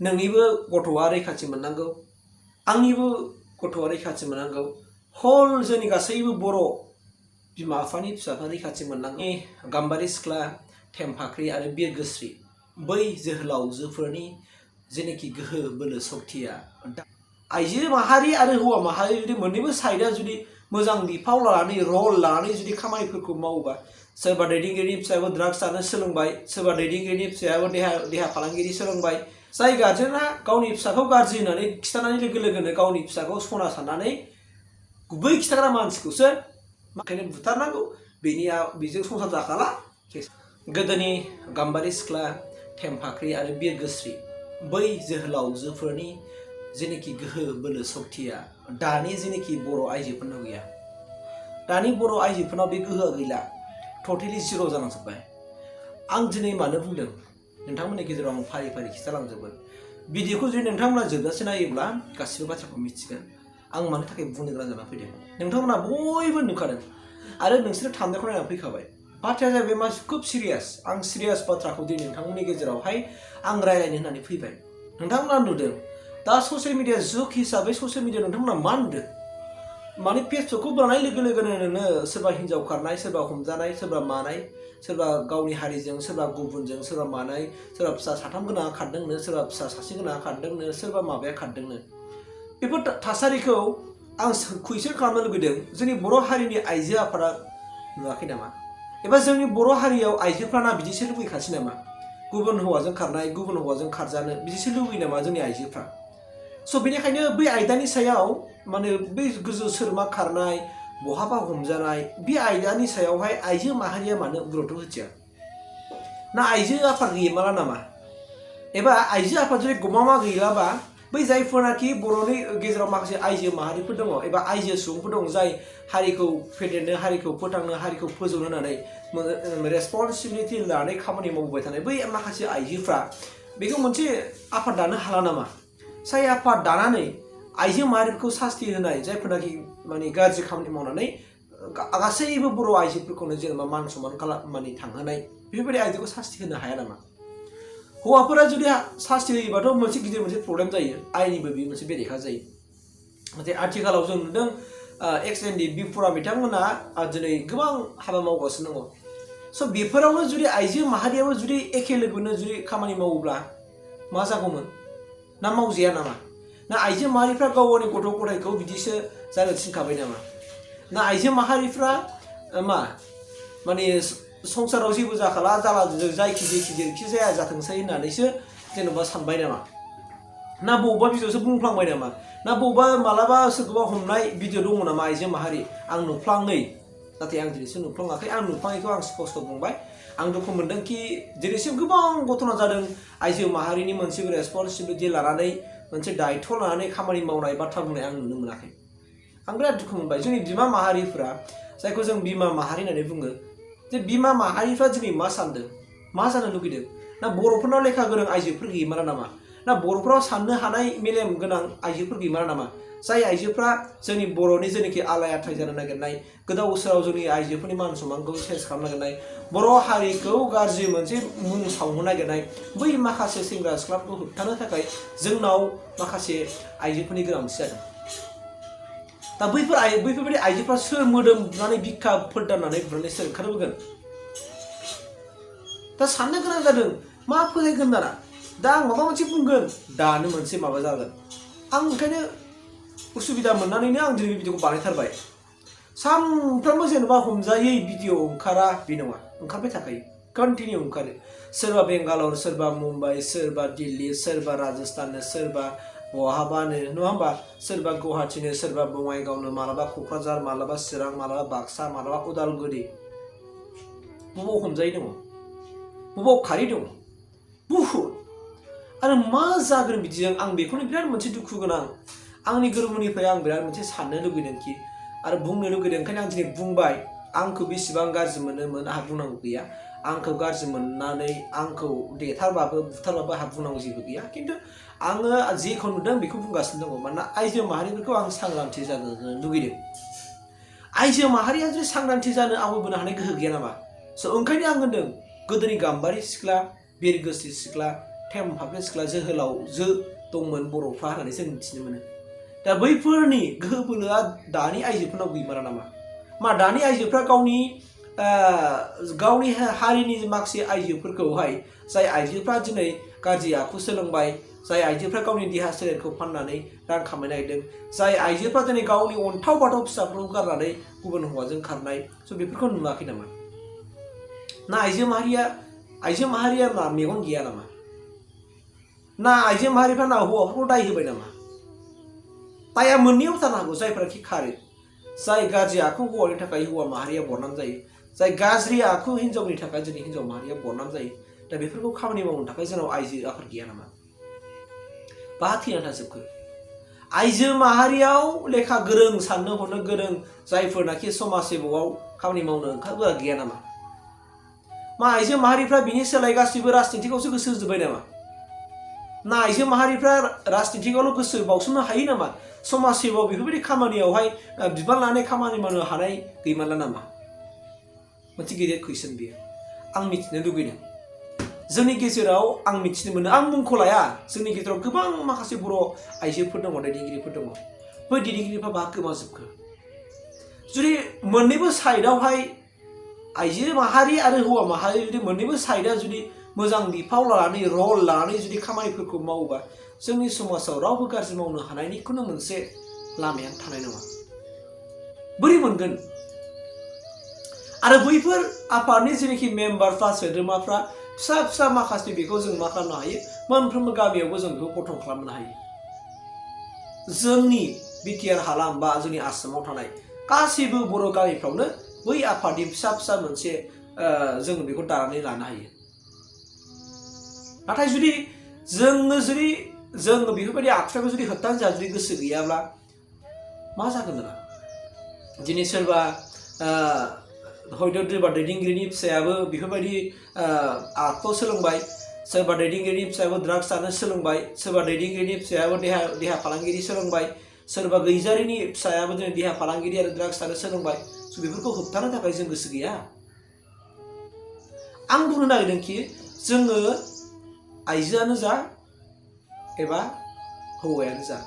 नोंनिबो गथ'आ रैखाथि मोननांगौ आंनिबो गथ'आ रैखाथि मोननांगौ हल जोंनि गासैबो बर' बिमा बिफानि फिसाफ्रा रैखाथि मोननांगौ गाम्बारि सिख्ला थेमफाख्रि आरो बिरगोस्रि बै जोहोलावजोफोरनि जेनाखि गोहो बोलो सक्तिया आइजो माहारि आरो हौवा माहारि जुदि मोननैबो साइडआ जुदि मोजां बिफाव लानानै रल लानानै जुदि खामानिफोरखौ मावोबा सोरबा दैदेनगिरिनि फिसायाबो ड्राग्स जानो सोलोंबाय सोरबा दैदेनगिरिनि फिसायाबो देहा फालांगिरि सोलोंबाय जाय गार्जेना गावनि फिसाखौ गाज्रि होननानै खिथानानै लोगो लोगोनो गावनि फिसाखौ सना साननानै गुबै खिथाग्रा मानसिखौसो माखायनो बुथारनांगौ बेजों संसार जाखाला गोदोनि गाम्बारि सिख्ला थेमफाख्रि आरो बिरगोस्रि बै जोहोलावजोफोरनि जेनाखि गोहो बोलो सक्तिया दानि जेनाखि बर' आइजोफोरनाव गैया दानि बर' आइजोफोरनाव बे गोहोआ गैला टटेलि जिर' जालांजोब्बाय आं दिनै मानो बुंदों नोंथांमोननि गेजेराव आं फारि फारि खिथालांजोबगोन भिडिअखौ जुदि नोंथांमोना जोबजासे नायोब्ला गासिबो बाथ्राखौ मिथिगोन आं मानि थाखाय बुंनो गोनां जाना फैदों नोंथांमोना बयबो नुखादों आरो नोंसोरो थांनायखौ नायनानै फैखाबाय बाथ्राया जाहैबाय मा खुब सिरियास आं सिरियास बाथ्राखौ दिनै नोंथांमोननि गेजेरावहाय आं रायलायनो होननानै फैबाय नोंथांमोना नुदों दा ससियेल मिडिया जुग हिसाबै ससियेल मिडिया नोंथांमोना मा नुदों माने फेसबुकखौ बानाय लोगो लोगोनो नोङो सोरबा हिन्जाव खारनाय सोरबा हमजानाय सोरबा मानाय सोरबा गावनि हारिजों सोरबा गुबुनजों सोरबा मानाय सोरबा फिसा साथाम गोनाङा खारदोंनो सोरबा फिसा सासे गोनाङा खारदोंनो सोरबा माबाया खारदोंनो बेफोर थासारिखौ आं कुइसन खालामनो लुगैदों जोंनि बर' हारिनि आइजो आफादा नुवाखै नामा एबा जोंनि बर' हारियाव आइजोफ्राना बिदिसो लुबैखासै नामा गुबुन हौवाजों खारनाय गुबुन हौवाजों खारजानो बिदिसो लुबैयो नामा जोंनि आइजोफ्रा स' बेनिखायनो बै आयदानि सायाव माने बै गोजौ सोरमा खारनाय बहाबा हमजानाय बे आयदानि सायावहाय आइजो माहारिया मानो गुरुत्व होथिया ना आइजो आफाद गैमाला नामा एबा आइजो आफाद जुदि गमामा गैलाबा बै जायफोरनाखि बर'नि गेजेराव माखासे आइजो माहारिफोर दङ एबा आइजो सुबुंफोर दं जाय हारिखौ फेदेरनो हारिखौ फोथांनो हारिखौ फोजौनो होननानै रेसपन्सिबिलिटि लानानै खामानि मावबाय थानाय बै माखासे आइजोफ्रा बेखौ मोनसे आफाद दानो हाला नामा जाय आफाद दानानै आइजो माहारिफोरखौ सास्ति होनाय जायफोरनाखि माने गाज्रि खामानि मावनानै गासैबो बर' आइजोफोरखौनो जेनेबा मान सनमान माने थांहोनाय बेफोरबायदि आइजोखौ सास्ति होनो हाया नामा हौवाफोरा जुदि सास्ति होयोबाथ' मोनसे गिदिर मोनसे प्रब्लेम जायो आइनिबो बे मोनसे बेरेखा जायो नाथाय आथिखालाव जों नुदों एक्स एन डि बिपुरा बिथांमोना दिनै गोबां हाबा मावगासिनो दङ स' बेफोरावनो जुदि आइजो माहारियाबो जुदि एखे लोगोनो जुदि खामानि मावोब्ला मा जागौमोन ना मावजाया नामा ना आइजो माहारिफ्रा गाव गावनि गथ' गथायखौ बिदिसो जानो थिनखाबाय नामा ना आइजो माहारिफ्रा मा माने संसाराव जेबो जाखाला जाला जायखि जेखि जाया जाथोंसै होननानैसो जेनेबा सानबाय नामा ना बबेबा भिडिअ'सो बुंफ्लांबाय नामा ना बबेबा मालाबा सोरखौबा हमनाय भिडिअ दङ नामा आइजो माहारि आं नुफ्लाङै नाथाय आं दिनैसिम नुफ्लाङाखै आं नुफ्लाङैखौ आं स्पष्ट बुंबाय आं दुखु मोनदों कि दिनैसिम गोबां घटना जादों आइजो माहारिनि मोनसे रेसपन्सिबिलिटि लानानै मोनसे दायित्व लानानै खामानि मावनाय बाथ्रा बुंनाय आं नुनो मोनाखै आं बिराद दुखु मोनबाय जोंनि बिमा माहारिफ्रा जायखौ जों बिमा माहारि होननानै बुङो जे बिमा माहारिफ्रा दिनै मा सानदों मा जानो लुगैदों ना बर'फोरनाव लेखा गोरों आइजोफोर गैमारा नामा ना बर'फोराव साननो हानाय मेलेम गोनां आइजोफोर गैमारा नामा जाय आइजोफ्रा जोंनि बर'नि जेनाखि आलाय आथाय जानो नागिरनाय गोदाव सोराव जोंनि आइजोफोरनि मान सनमानखौ सेन्स खालामनो नागिरनाय बर' हारिखौ गाज्रि मोनसे मुं सावनो नागिरनाय बै माखासे सेंग्रा सिख्लाफोरखौ होबथानो थाखाय जोंनाव माखासे आइजोफोरनि गोनांथि जादों दा बैफोरबायदि आइजोफ्रा सोर मोदोम बुनानै बिखा फोरदाननानै बुनानै सोर ओंखारबोगोन दा साननो गोनां जादों मा फोथायगोन दाना दा आं माबा मोनसे बुंगोन दानो मोनसे माबा जागोन आं ओंखायनो उसुबिदा मोननानैनो आं दिनै बे भिडिअखौ बानायथारबाय सानफ्रामबो जेनेबा हमजायै भिडिअ ओंखारा बे नङा ओंखारबाय थाखायो कन्टिनिउ ओंखारो सोरबा बेंगालर सोरबा मुम्बाइ सोरबा दिल्ली सोरबा राजस्थाननो सोरबा बहाबानो नङा होमबा सोरबा गुवाहाटीनो सोरबा बङाइगावनो मालाबा क'क्राझार मालाबा चिरां मालाबा बाक्सा मालाबा उदालगुरि बबाव हमजायै दङ बबाव खारि दङ बुहुद आरो मा जागोन बिदिजों आं बेखौनो बिराद मोनसे दुखु गोनां आंनि गोरबोनिफ्राय आं बिराद मोनसे साननो लुगैदों कि आरो बुंनो लुगैदों ओंखायनो आं दिनै बुंबाय आंखौ बेसेबां गाज्रि मोनोमोन आंहा बुंनांगौ गैया आंखौ गाज्रि मोननानै आंखौ देथारबाबो बुथारबाबो आंहा बुंनांगौ जेबो गैया खिन्थु आङो जेखौ नुदों बेखौ बुंगासिनो दङ मानोना आइजो माहारिफोरखौ आं सांग्रांथि जानो लुगैदों आइजो माहारिया जुदि सांग्रांथि जानो आवगायबोनो हानाय गोहो गैया नामा स' ओंखायनो आं होनदों गोदोनि गाम्बारि सिख्ला बिरगोस्रि सिख्ला खेमफाख्रि सिख्ला जोहोलाव जो दंमोन बर'फ्रा होननानै जों मिथिनो मोनो। दा बैफोरनि गोहो बोलोआ दानि आइजोफोरनाव गैमारा नामा? मा दानि आइजोफ्रा गावनि हारिनि माखासे आइजोफोरखौहाय जाय आइजोफ्रा दिनै गाज्रि आखु सोलोंबाय, जाय आइजोफ्रा गावनि देहा सोलेरखौ फाननानै रां खामायनो नागिरदों, जाय आइजोफ्रा दिनै गावनि अनथाव बाथाव फिसाफोरखौ गारनानै गुबुन हौवाजों खारनाय, बेफोरखौ नुवाखै नामा? ना आइजो माहारिया मा मेगन गैया नामा? ना आइजो माहारिफ्रा ना हौवाफोरखौ दाय होबाय नामा? दाया मोननैयाव जानो हागौ। जायफोराखि खारो, जाय गाज्रि आखु हौवानि थाखाय हौवा माहारिया बरनाम जायो, जाय गाज्रि आखु हिन्जावनि थाखाय दिनै हिन्जाव माहारिया बरनाम जायो। दा बेफोरखौ खामानि मावनो थाखाय जोंनाव आइजो आफाद गैया नामा? बहा थैना थाजोबखो? आइजो माहारियाव लेखा गोरों, साननो हनो गोरों जायफोरनाखि समाज सेबकआव खामानि मावनो ओंखारबोआ गैया नामा? मा आइजो माहारिफ्रा बिनि सोलाय गासिबो राजनितिकआवसो गोसो होजोब्बाय नामा? ना आइजो माहारिफ्रा राजनितिकआवल' गोसो बावसोमनो हायो नामा? समाज सेबकआव बेफोरबायदि खामानियावहाय बिबान लानाय खामानि मावनो हानाय गैमारला नामा? मोनसे गिदिर कुइसन बियो। आं मिथिनो लुगैदों। जोंनि गेजेराव आं मिथिनो मोनो, आं मुंखौ लाया, जोंनि गेजेराव गोबां माखासे बर' आइजोफोर दङ, दैदेनगिरिफोर दङ। बै दैदेनगिरिफ्रा बहा गोमाजोबखो? जुदि मोननैबो साइडआवहाय आइजो माहारि आरो हौवा माहारि जुदि मोननैबो साइडआ जुदि मोजां बिफाव लानानै रल लानानै जुदि खामानिफोरखौ मावोबा जोंनि समाजाव रावबो गाज्रि मावनो हानायनि खुनु मोनसे लामायानो थानाय नङा। बोरै मोनगोन? आरो बैफोर आफादनि जेनाखि मेम्बारफ्रा, सोद्रोमाफ्रा फिसा फिसा माखासे बेखौ जों मा खालामनो हायो? मोनफ्रोमबो गामियावबो जों बेखौ गठन खालामनो हायो। जोंनि बिटिआर हालाम बा जोंनि आसामाव थानाय गासैबो बर' गामिफ्रावनो बै आफादनि फिसा फिसा मोनसे जों बेखौ दानानै लानो हायो। नाथाय जुदि जोङो बेफोरबायदि आखुथायखौ जुदि होबथानो जोंहा जुदि गोसो गैयाब्ला मा जागोन नोंहा? दिनै सोरबा हयथ' सोरबा दैदेनगिरिनि फिसायाबो बेफोरबायदि आखुखौ सोलोंबाय, सोरबा दैदेनगिरिनि फिसायाबो ड्राग्स जानो सोलोंबाय, सोरबा दैदेनगिरिनि फिसायाबो देहा फालांगिरि सोलोंबाय, सोरबा गैजारिनि फिसायाबो दिनै देहा फालांगिरि आरो ड्राग्स जानो सोलोंबाय। बेफोरखौ होबथानो थाखाय जों गोसो गैया। आं बुंनो नागिरदोंखि जोङो आइजोआनो जा एबा हौवायानो जा,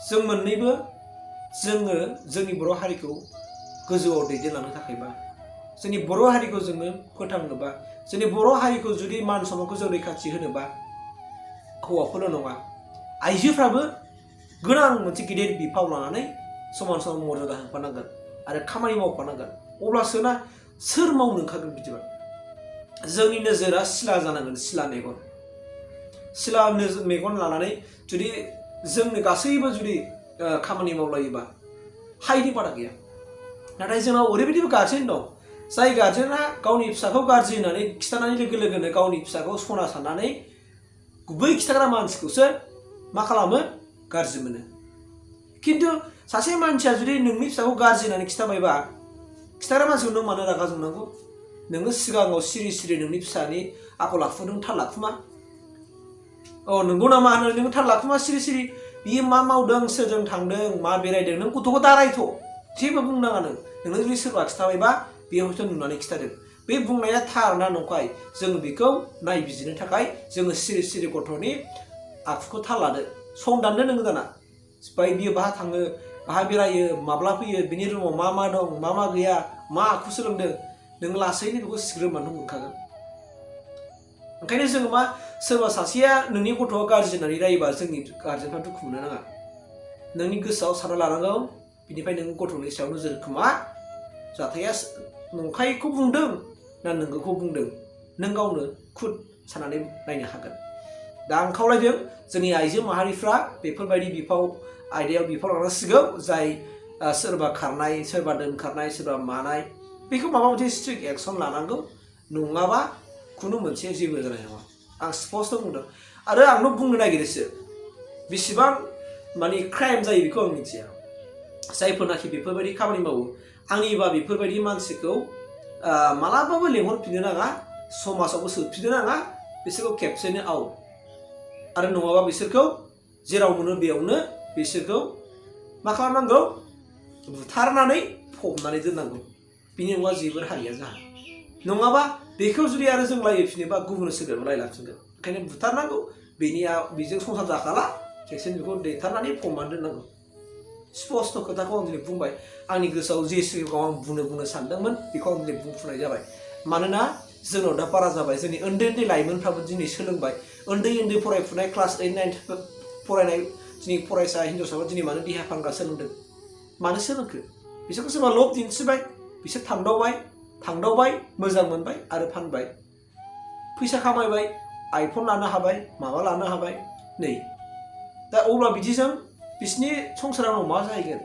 जों मोननैबो जोङो जोंनि बर' हारिखौ गोजौआव दैदेनलांनो थाखायबा, जोंनि बर' हारिखौ जोङो फोथांनोबा, जोंनि बर' हारिखौ जुदि मान सन्मानखौ जों रैखाथि होनोबा, हौवाफोरल' नङा, आइजोफ्राबो गोनां मोनसे गिदिर बिफाव लानानै समान समान मर्यादा होफानांगोन आरो खामानि मावफानांगोन। अब्लासो ना सोर मावनो ओंखारगोन बिदिबा? जोंनि नोजोरा सिला जानांगोन, सिला मेगन लानानै जुदि जोंनो गासैबो जुदि खामानि मावलायोबा हायिनि बादा गैया। नाथाय जोंनाव ओरैबायदिबो गार्जेन दं, जाय गार्जेना गावनि फिसाखौ गाज्रि होननानै खिथानानै लोगो लोगोनो गावनि फिसाखौ सना साननानै बै खिथाग्रा मानसिखौसो मा खालामो? गाज्रि मोनो। खिन्थु सासे मानसिया जुदि नोंनि फिसाखौ गाज्रि होननानै खिथाबायबा, खिथाग्रा मानसिखौ नों मानो रागा जोंनांगौ? नोङो सिगाङाव सिरि सिरि नोंनि फिसानि आखल आखुखौ नों थाल लाखुमा। नंगौ नामा होननानै नों थाल लाखुमा सिरि सिरि। बियो मा मावदों, सोरजों थांदों, मा बेरायदों, नों गथ'खौ दारायथ', जेबो बुंनाङा नोंनो जुदि सोरबा खिथाबायबा बेयो हयथ' नुनानै खिथादों। बे बुंनाया थार ना नंखाय जों बेखौ नायबिजिरनो थाखाय जोङो सिरि सिरि गथ'नि आखुखौ थाल लादो। सम दानदो नोङो दाना। बियो बाहा थाङो, बाहा बेरायो, माब्ला फैयो, बिनि रुमाव मा दं, मा गैया, मा आखु सोलोंदों, नों लासैनो बेखौ सिग्रोमनानै मोनखागोन। ओंखायनो जोङो मा, सोरबा सासेया नोंनि गथ'आ गाज्रि होननानै रायोबा जोंनि गार्जेनफ्रा दुखु मोननो नाङा। नोंनि गोसोआव सानना लानांगौ, बिनिफ्राय नों गथ'नि सायाव नोजोर खोमा, जाथाया नंखायखौ बुंदों ना नोंगौखौ बुंदों, नों गावनो खुद साननानै नायनो हागोन। दा आं खावलायदों जोंनि आइजो माहारिफ्रा बेफोरबायदि आयदायाव बिफाव लानांसिगौ। जाय सोरबा खारनाय, सोरबा दोनखारनाय, सोरबा मानाय, बेखौ माबा मोनसे स्ट्रिक्ट एक्सन लानांगौ, नङाबा खुनु मोनसे जेबो जानाय नङा। आं स्पष्ट बुंदों। आरो आंल' बुंनो नागिरोसो, बेसेबां माने क्राइम जायो बेखौ आं मिथिया। जायफोरनाखि बेफोरबायदि खामानि मावो, आंनिबा बेफोरबायदि मानसिखौ मालाबाबो लेंहरफिननो नाङा, समाजावबो सोफिननो नाङा, बिसोरखौ खेबसेनो आउट। आरो नङाबा बिसोरखौ जेराव मोनो बेयावनो बिसोरखौ मा खालामनांगौ? बुथारनानै फबनानै दोननांगौ। बिनि नङा जेबो हारिया जाहा। नङाबा बेखौ जुदि आरो जों लायफिनोबा गुबुन सोदोब लायलांफिनगोन। ओंखायनो बुथारनांगौ बेजों संसार जाखाला खेबसेनो बेखौ देथारनानै फबनानै दोननांगौ स्पस्ट खोथाखौ आं दिनै बुंबाय आंनि गोसोआव जे सिगाङाव आं बुंनो सानदोंमोन बेखौ आं दिनै बुंफुनाय जाबाय मानोना जोंनाव दा बारा जाबाय जोंनि उन्दै लाइमोनफ्राबो दिनै सोलोंबाय उन्दै फरायफुनाय क्लास 8, 9 फरायनाय दिनै फरायसा हिन्जावसाफोरा दिनै मानो देहा फाहामग्रा सोलोंदों मानो सोलोंखो बिसोरखौ सोरबा लब दिन्थिबाय बिसोर थांदावबाय मोजां मोनबाय आरो फानबाय फैसा खामायबाय आइफन लानो हाबाय माबा लानो हाबाय नै दा अब्ला बिदिजों बिसोरनि संसारा उनाव मा जाहैगोन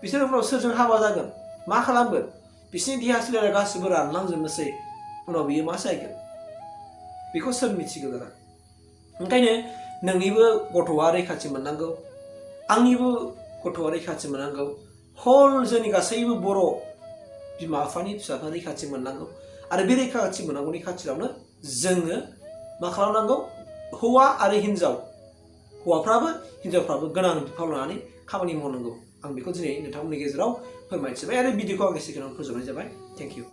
बिसोर उनाव सोरजों हाबा जागोन मा खालामगोन बिसोरनि देहा सोलेरा गासिबो रानलांजोबनोसै उनाव बियो मा जाहैगोन बेखौ सोर मिथिगौ दाना ओंखायनो नोंनिबो गथ'आ रैखाथि मोननांगौ आंनिबो गथ'आ रैखाथि मोननांगौ हल जोंनि गासैबो बर' बिमा बिफानि फिसाफ्रा रैखाथि मोननांगौ आरो बे रैखाथि मोननांगौनि खाथियावनो जोङो मा खालामनांगौ हौवा आरो हिन्जाव हौवाफ्राबो हिन्जावफ्राबो गोनां बिफाव लानानै खामानि मावनांगौ आं बेखौ दिनै नोंथांमोननि गेजेराव फोरमायथिबाय आरो भिडिअखौ आं एसेखिनियावनो फोजोबनाय जाबाय थेंक इउ